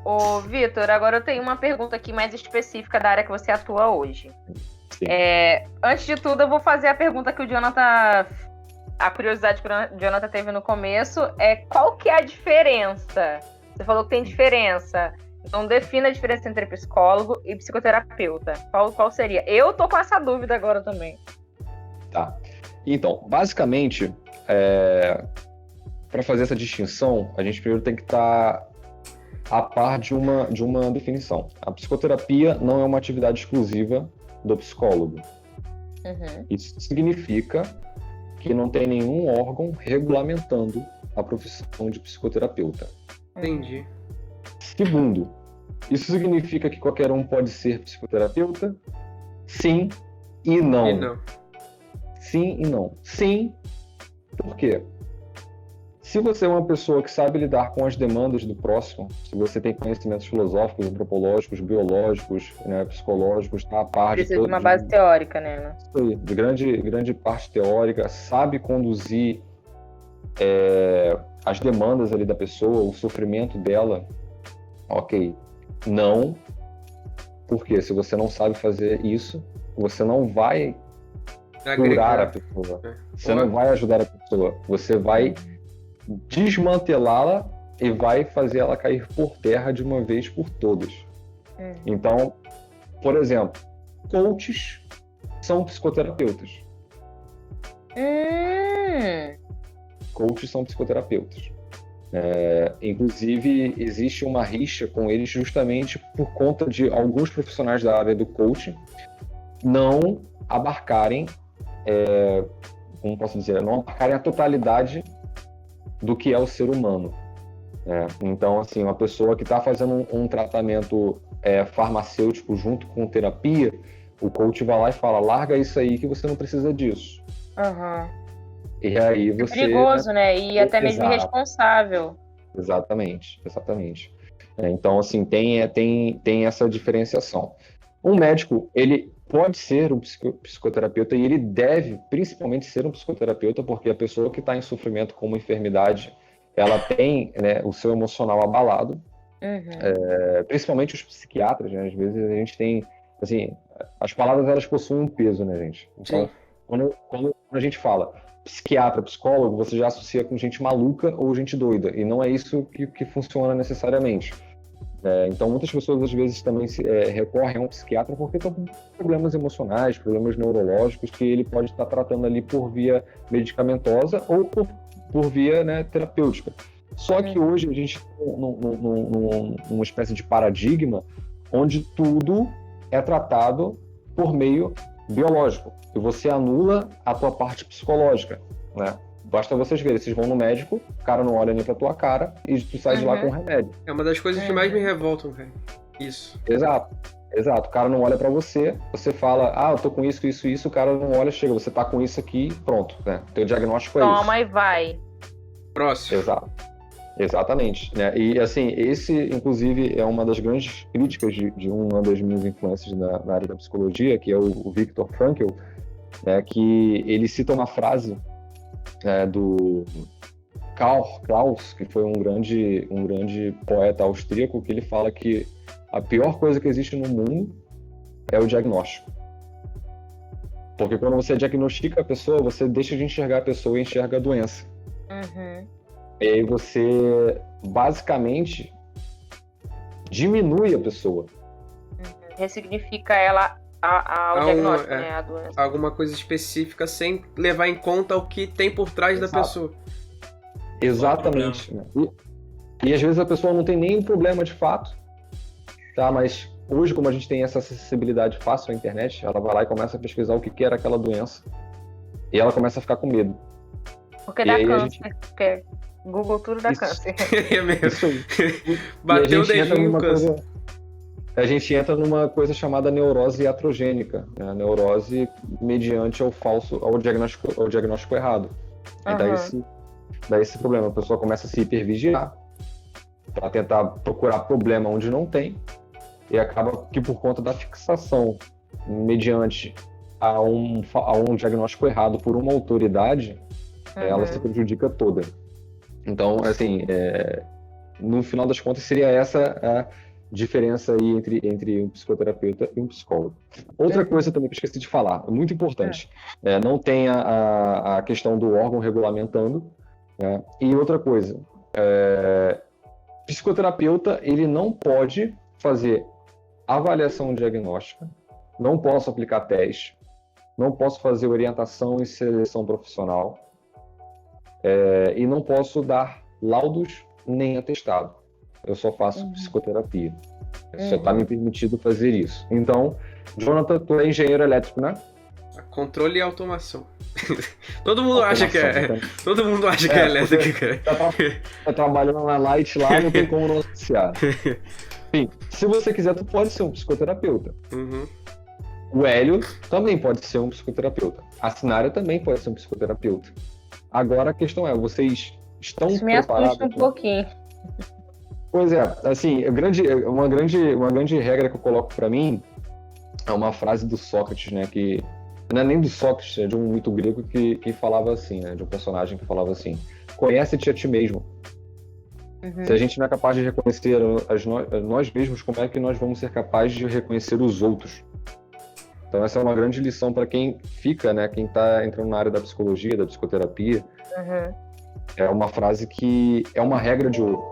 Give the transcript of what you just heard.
Ô, Vitor, agora eu tenho uma pergunta aqui mais específica da área que você atua hoje. Sim. Antes de tudo, eu vou fazer a pergunta que o Jonathan. A curiosidade que o Jonathan teve no começo é qual que é a diferença? Você falou que tem diferença. Então, defina a diferença entre psicólogo e psicoterapeuta. Qual seria? Eu tô com essa dúvida agora também. Tá. Então, basicamente, para fazer essa distinção, a gente primeiro tem que estar a par de uma definição. A psicoterapia não é uma atividade exclusiva do psicólogo. Uhum. Isso significa que não tem nenhum órgão regulamentando a profissão de psicoterapeuta. Entendi. Segundo, isso significa que qualquer um pode ser psicoterapeuta? Sim e não. E não. Sim e não. Sim, por quê? Se você é uma pessoa que sabe lidar com as demandas do próximo, se você tem conhecimentos filosóficos, antropológicos, biológicos, né, psicológicos, tá a par de Precisa de uma base teórica, né? de grande parte teórica, sabe conduzir as demandas ali da pessoa, o sofrimento dela, ok. Não, porque se você não sabe fazer isso, você não vai curar a pessoa, você não vai ajudar a pessoa, você vai desmantelá-la e vai fazer ela cair por terra de uma vez por todas. Então, por exemplo, coaches são psicoterapeutas. Coaches são psicoterapeutas. Inclusive, existe uma rixa com eles justamente por conta de alguns profissionais da área do coaching não abarcarem, como posso dizer, não abarcarem a totalidade do que é o ser humano. Então, assim, uma pessoa que está fazendo um tratamento farmacêutico junto com terapia, o coach vai lá e fala, larga isso aí que você não precisa disso. Uhum. E aí você... É perigoso, né? E até mesmo Exato. irresponsável. Exatamente. Então, assim, tem essa diferenciação. Um médico, ele pode ser um psicoterapeuta e ele deve, principalmente, ser um psicoterapeuta, porque a pessoa que está em sofrimento com uma enfermidade, ela tem, né, o seu emocional abalado. Principalmente os psiquiatras, né? Às vezes a gente tem, assim, as palavras elas possuem um peso, né, gente? Então, quando a gente fala psiquiatra, psicólogo, você já associa com gente maluca ou gente doida, e não é isso que funciona necessariamente. Então, muitas pessoas às vezes também recorrem a um psiquiatra porque estão com problemas emocionais, problemas neurológicos que ele pode estar tratando ali por via medicamentosa ou por via, né, terapêutica. Só que hoje a gente está numa espécie de paradigma onde tudo é tratado por meio biológico e você anula a tua parte psicológica, né? Basta vocês verem, vocês vão no médico, o cara não olha nem pra tua cara e tu sai de lá com remédio. É uma das coisas que mais me revoltam, cara. Isso. Exato. O cara não olha pra você, você fala, eu tô com isso, o cara não olha, chega, você tá com isso aqui, pronto, né? Teu diagnóstico é isso. Toma e vai. Próximo. Exatamente, né? E assim, esse inclusive é uma das grandes críticas de uma das minhas influências na área da psicologia, que é o Viktor Frankl, né? Que ele cita uma frase do Karl Kraus, que foi um grande poeta austríaco, que ele fala que a pior coisa que existe no mundo é o diagnóstico. Porque quando você diagnostica a pessoa, você deixa de enxergar a pessoa e enxerga a doença. E aí você, basicamente, diminui a pessoa. Ressignifica ela ao diagnóstico, né? A doença. Alguma coisa específica sem levar em conta o que tem por trás da pessoa. Exatamente. Né? E às vezes a pessoa não tem nenhum problema de fato, tá? Mas hoje, como a gente tem essa acessibilidade fácil à internet, ela vai lá e começa a pesquisar o que era aquela doença. E ela começa a ficar com medo. Porque dá câncer. Porque Google tudo dá câncer. É mesmo. Isso aí. Bateu o dedinho no câncer. A gente entra numa coisa chamada neurose iatrogênica, né? A neurose mediante ao diagnóstico errado. E daí esse problema, a pessoa começa a se hipervigiar para tentar procurar problema onde não tem e acaba que por conta da fixação mediante a um diagnóstico errado por uma autoridade, ela se prejudica toda. Então, assim, no final das contas, seria essa a diferença aí entre um psicoterapeuta e um psicólogo. Outra coisa também que eu esqueci de falar, muito importante, não tem a questão do órgão regulamentando, né? E outra coisa, psicoterapeuta, ele não pode fazer avaliação diagnóstica, não posso aplicar teste, não posso fazer orientação e seleção profissional, e não posso dar laudos nem atestado. Eu só faço psicoterapia. Só está me permitido fazer isso. Então, Jonathan, tu é engenheiro elétrico, né? Controle e automação. Todo mundo acha que é. Então. Todo mundo acha que é elétrico, cara. Tá trabalhando na Light lá, não tem como não associar. Enfim, se você quiser, tu pode ser um psicoterapeuta. O Hélio também pode ser um psicoterapeuta. A Sinária também pode ser um psicoterapeuta. Agora a questão é, vocês estão preparados? Isso me assusta um pouquinho. Pois é, assim, uma grande regra que eu coloco para mim é uma frase do Sócrates, né, que não é nem do Sócrates, é de um mito grego que falava assim, né, de um personagem que falava assim: conhece-te a ti mesmo. Se a gente não é capaz de reconhecer nós mesmos, como é que nós vamos ser capazes de reconhecer os outros? Então essa é uma grande lição para quem fica, né, quem está entrando na área da psicologia, da psicoterapia. É uma frase que é uma regra de ouro.